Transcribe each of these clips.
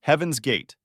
Heaven's Gate.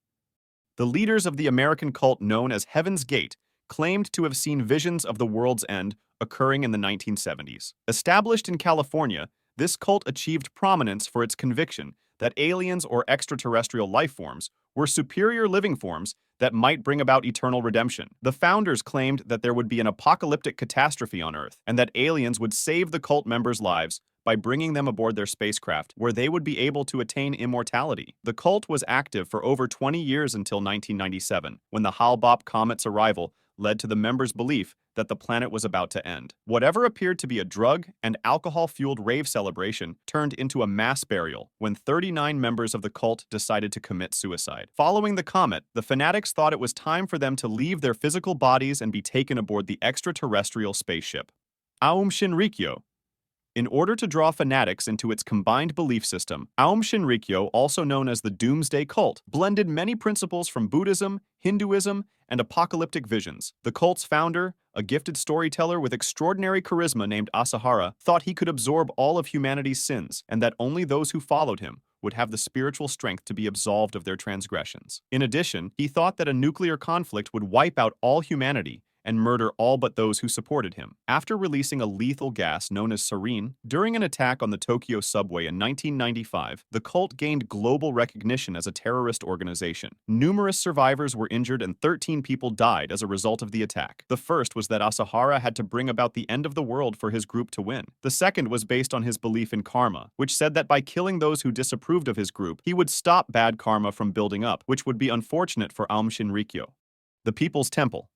The leaders of the American cult known as Heaven's Gate claimed to have seen visions of the world's end occurring in the 1970s. Established in California, this cult achieved prominence for its conviction that aliens or extraterrestrial life forms were superior living forms that might bring about eternal redemption. The founders claimed that there would be an apocalyptic catastrophe on Earth and that aliens would save the cult members' lives by bringing them aboard their spacecraft, where they would be able to attain immortality. The cult was active for over 20 years until 1997, when the Hale-Bopp comet's arrival led to the members' belief that the planet was about to end. Whatever appeared to be a drug and alcohol-fueled rave celebration turned into a mass burial when 39 members of the cult decided to commit suicide. Following the comet, the fanatics thought it was time for them to leave their physical bodies and be taken aboard the extraterrestrial spaceship, Aum Shinrikyo. In order to draw fanatics into its combined belief system, Aum Shinrikyo, also known as the Doomsday Cult, blended many principles from Buddhism, Hinduism, and apocalyptic visions. The cult's founder, a gifted storyteller with extraordinary charisma named Asahara, thought he could absorb all of humanity's sins and that only those who followed him would have the spiritual strength to be absolved of their transgressions. In addition, he thought that a nuclear conflict would wipe out all humanity and murder all but those who supported him. After releasing a lethal gas known as sarin during an attack on the Tokyo subway in 1995, the cult gained global recognition as a terrorist organization. Numerous survivors were injured and 13 people died as a result of the attack. The first was that Asahara had to bring about the end of the world for his group to win. The second was based on his belief in karma, which said that by killing those who disapproved of his group, he would stop bad karma from building up, which would be unfortunate for Aum Shinrikyo. The People's Temple.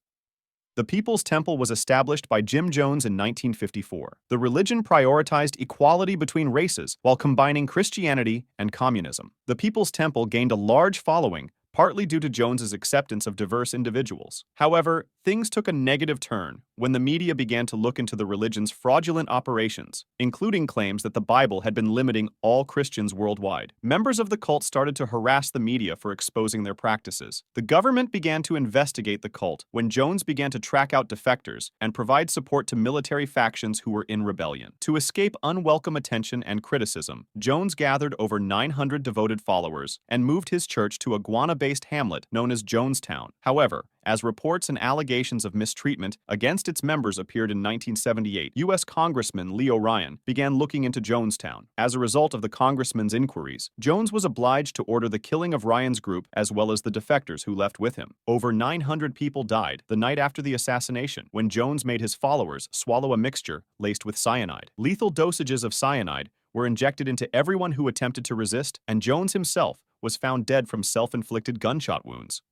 The People's Temple was established by Jim Jones in 1954. The religion prioritized equality between races while combining Christianity and communism. The People's Temple gained a large following, partly due to Jones's acceptance of diverse individuals. However, things took a negative turn when the media began to look into the religion's fraudulent operations, including claims that the Bible had been limiting all Christians worldwide. Members of the cult started to harass the media for exposing their practices. The government began to investigate the cult when Jones began to track out defectors and provide support to military factions who were in rebellion. To escape unwelcome attention and criticism, Jones gathered over 900 devoted followers and moved his church to a Guana-based hamlet known as Jonestown. However, as reports and allegations of mistreatment against its members appeared in 1978, U.S. Congressman Leo Ryan began looking into Jonestown. As a result of the congressman's inquiries, Jones was obliged to order the killing of Ryan's group as well as the defectors who left with him. Over 900 people died the night after the assassination when Jones made his followers swallow a mixture laced with cyanide. Lethal dosages of cyanide were injected into everyone who attempted to resist, and Jones himself was found dead from self-inflicted gunshot wounds.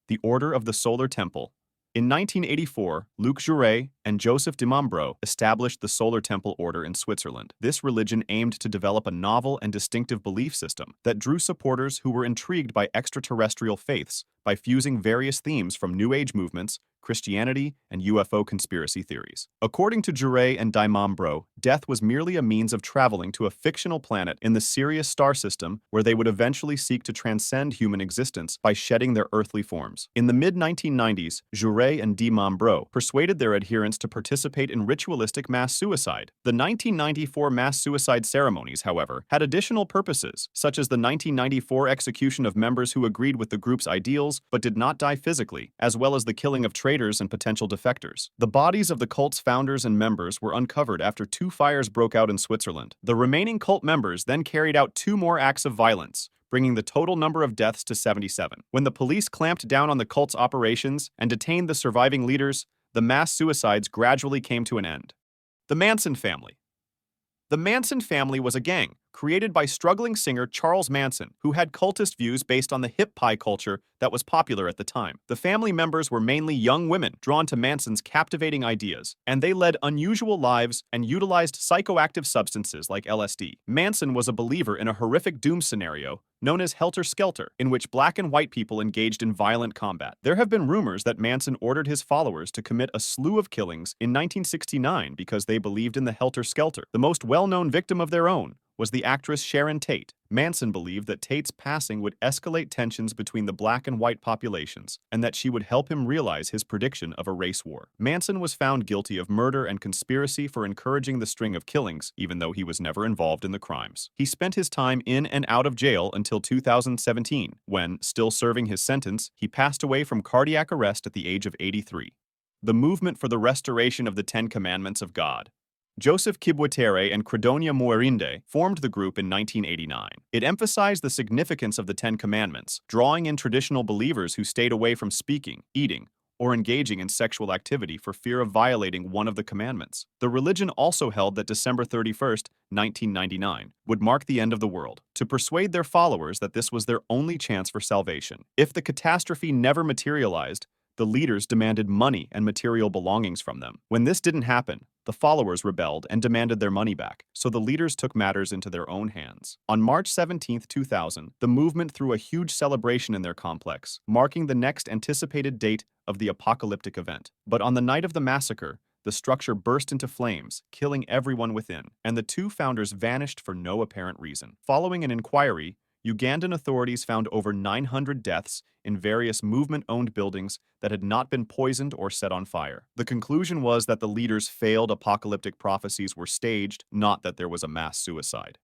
The Order of the Solar Temple. In 1984, Luc Jouret and Joseph de Mombreau established the Solar Temple Order in Switzerland. This religion aimed to develop a novel and distinctive belief system that drew supporters who were intrigued by extraterrestrial faiths by fusing various themes from New Age movements, Christianity, and UFO conspiracy theories. According to Jouret and de Mombreau, death was merely a means of traveling to a fictional planet in the Sirius star system where they would eventually seek to transcend human existence by shedding their earthly forms. In the mid-1990s, Jouret and de Mombreau persuaded their adherents to participate in ritualistic mass suicide. The 1994 mass suicide ceremonies, however, had additional purposes, such as the 1994 execution of members who agreed with the group's ideals but did not die physically, as well as the killing of traitors and potential defectors. The bodies of the cult's founders and members were uncovered after 2 fires broke out in Switzerland. The remaining cult members then carried out 2 more acts of violence, bringing the total number of deaths to 77. When the police clamped down on the cult's operations and detained the surviving leaders, the mass suicides gradually came to an end. The Manson family. The Manson family was a gang created by struggling singer Charles Manson, who had cultist views based on the hip pie culture that was popular at the time. The family members were mainly young women drawn to Manson's captivating ideas, and they led unusual lives and utilized psychoactive substances like LSD. Manson was a believer in a horrific doom scenario known as Helter Skelter, in which black and white people engaged in violent combat. There have been rumors that Manson ordered his followers to commit a slew of killings in 1969 because they believed in the Helter Skelter. The most well-known victim of their own was the actress Sharon Tate. Manson believed that Tate's passing would escalate tensions between the black and white populations, and that she would help him realize his prediction of a race war. Manson was found guilty of murder and conspiracy for encouraging the string of killings, even though he was never involved in the crimes. He spent his time in and out of jail until 2017, when, still serving his sentence, he passed away from cardiac arrest at the age of 83. The movement for the restoration of the Ten Commandments of God. Joseph Kibwetere and Credonia Moerinde formed the group in 1989. It emphasized the significance of the Ten Commandments, drawing in traditional believers who stayed away from speaking, eating, or engaging in sexual activity for fear of violating one of the commandments. The religion also held that December 31st, 1999, would mark the end of the world, to persuade their followers that this was their only chance for salvation. If the catastrophe never materialized, the leaders demanded money and material belongings from them. When this didn't happen, the followers rebelled and demanded their money back, so the leaders took matters into their own hands. On March 17, 2000, the movement threw a huge celebration in their complex, marking the next anticipated date of the apocalyptic event. But on the night of the massacre, the structure burst into flames, killing everyone within, and the two founders vanished for no apparent reason. Following an inquiry, Ugandan authorities found over 900 deaths in various movement-owned buildings that had not been poisoned or set on fire. The conclusion was that the leaders' failed apocalyptic prophecies were staged, not that there was a mass suicide.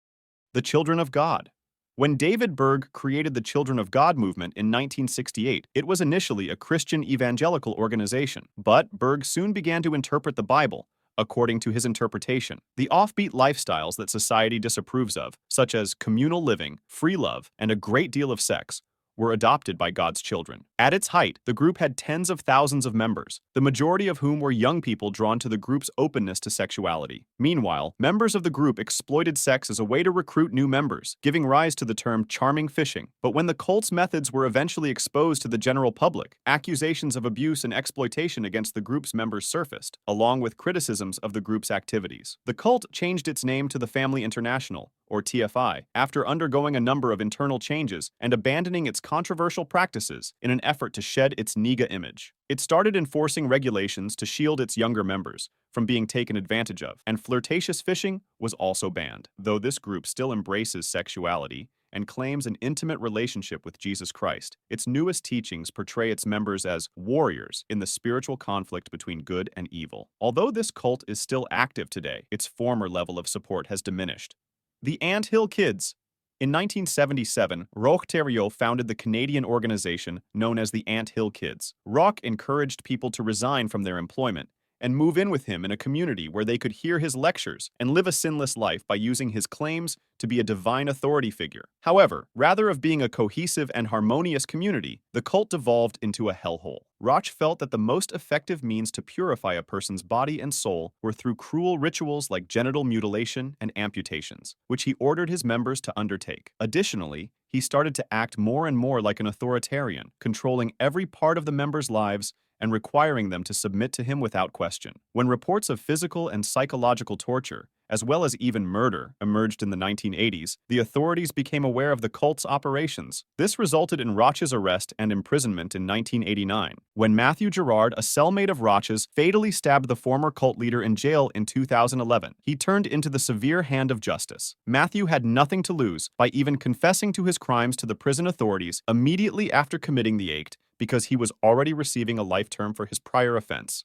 The Children of God. When David Berg created the Children of God movement in 1968, it was initially a Christian evangelical organization, but Berg soon began to interpret the Bible according to his interpretation. The offbeat lifestyles that society disapproves of, such as communal living, free love, and a great deal of sex, were adopted by God's children. At its height, the group had tens of thousands of members, the majority of whom were young people drawn to the group's openness to sexuality. Meanwhile, members of the group exploited sex as a way to recruit new members, giving rise to the term charming fishing. But when the cult's methods were eventually exposed to the general public, accusations of abuse and exploitation against the group's members surfaced, along with criticisms of the group's activities. The cult changed its name to the Family International, or TFI, after undergoing a number of internal changes and abandoning its controversial practices in an effort to shed its Niga image. It started enforcing regulations to shield its younger members from being taken advantage of, and flirtatious fishing was also banned. Though this group still embraces sexuality and claims an intimate relationship with Jesus Christ, its newest teachings portray its members as warriors in the spiritual conflict between good and evil. Although this cult is still active today, its former level of support has diminished. The Ant Hill Kids. In 1977, Roch Thériault founded the Canadian organization known as the Ant Hill Kids. Roch encouraged people to resign from their employment and move in with him in a community where they could hear his lectures and live a sinless life by using his claims to be a divine authority figure. However, rather of being a cohesive and harmonious community, the cult devolved into a hellhole. Roch felt that the most effective means to purify a person's body and soul were through cruel rituals like genital mutilation and amputations, which he ordered his members to undertake. Additionally, he started to act more and more like an authoritarian, controlling every part of the members' lives and requiring them to submit to him without question. When reports of physical and psychological torture, as well as even murder, emerged in the 1980s, the authorities became aware of the cult's operations. This resulted in Roch's arrest and imprisonment in 1989, when Matthew Gerard, a cellmate of Roch's, fatally stabbed the former cult leader in jail in 2011. He turned into the severe hand of justice. Matthew had nothing to lose by even confessing to his crimes to the prison authorities immediately after committing the act, because he was already receiving a life term for his prior offense.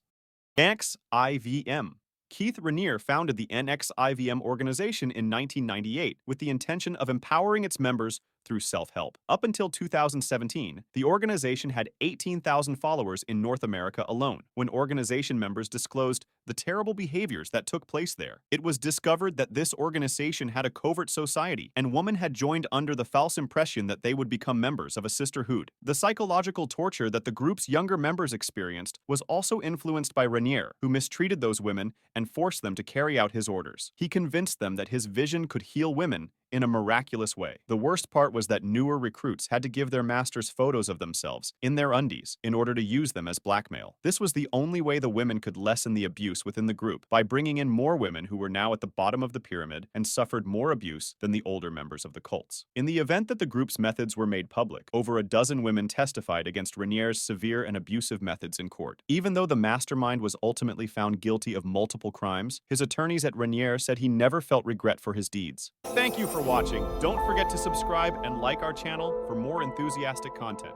NXIVM. Keith Raniere founded the NXIVM organization in 1998 with the intention of empowering its members through self-help. Up until 2017, the organization had 18,000 followers in North America alone, when organization members disclosed the terrible behaviors that took place there. It was discovered that this organization had a covert society, and women had joined under the false impression that they would become members of a sisterhood. The psychological torture that the group's younger members experienced was also influenced by Raniere, who mistreated those women and forced them to carry out his orders. He convinced them that his vision could heal women in a miraculous way. The worst part was that newer recruits had to give their masters photos of themselves in their undies in order to use them as blackmail. This was the only way the women could lessen the abuse within the group, by bringing in more women who were now at the bottom of the pyramid and suffered more abuse than the older members of the cults. In the event that the group's methods were made public, over a dozen women testified against Renier's severe and abusive methods in court. Even though the mastermind was ultimately found guilty of multiple crimes, his attorneys at Renier said he never felt regret for his deeds. Thank you for watching. Don't forget to subscribe and like our channel for more enthusiastic content.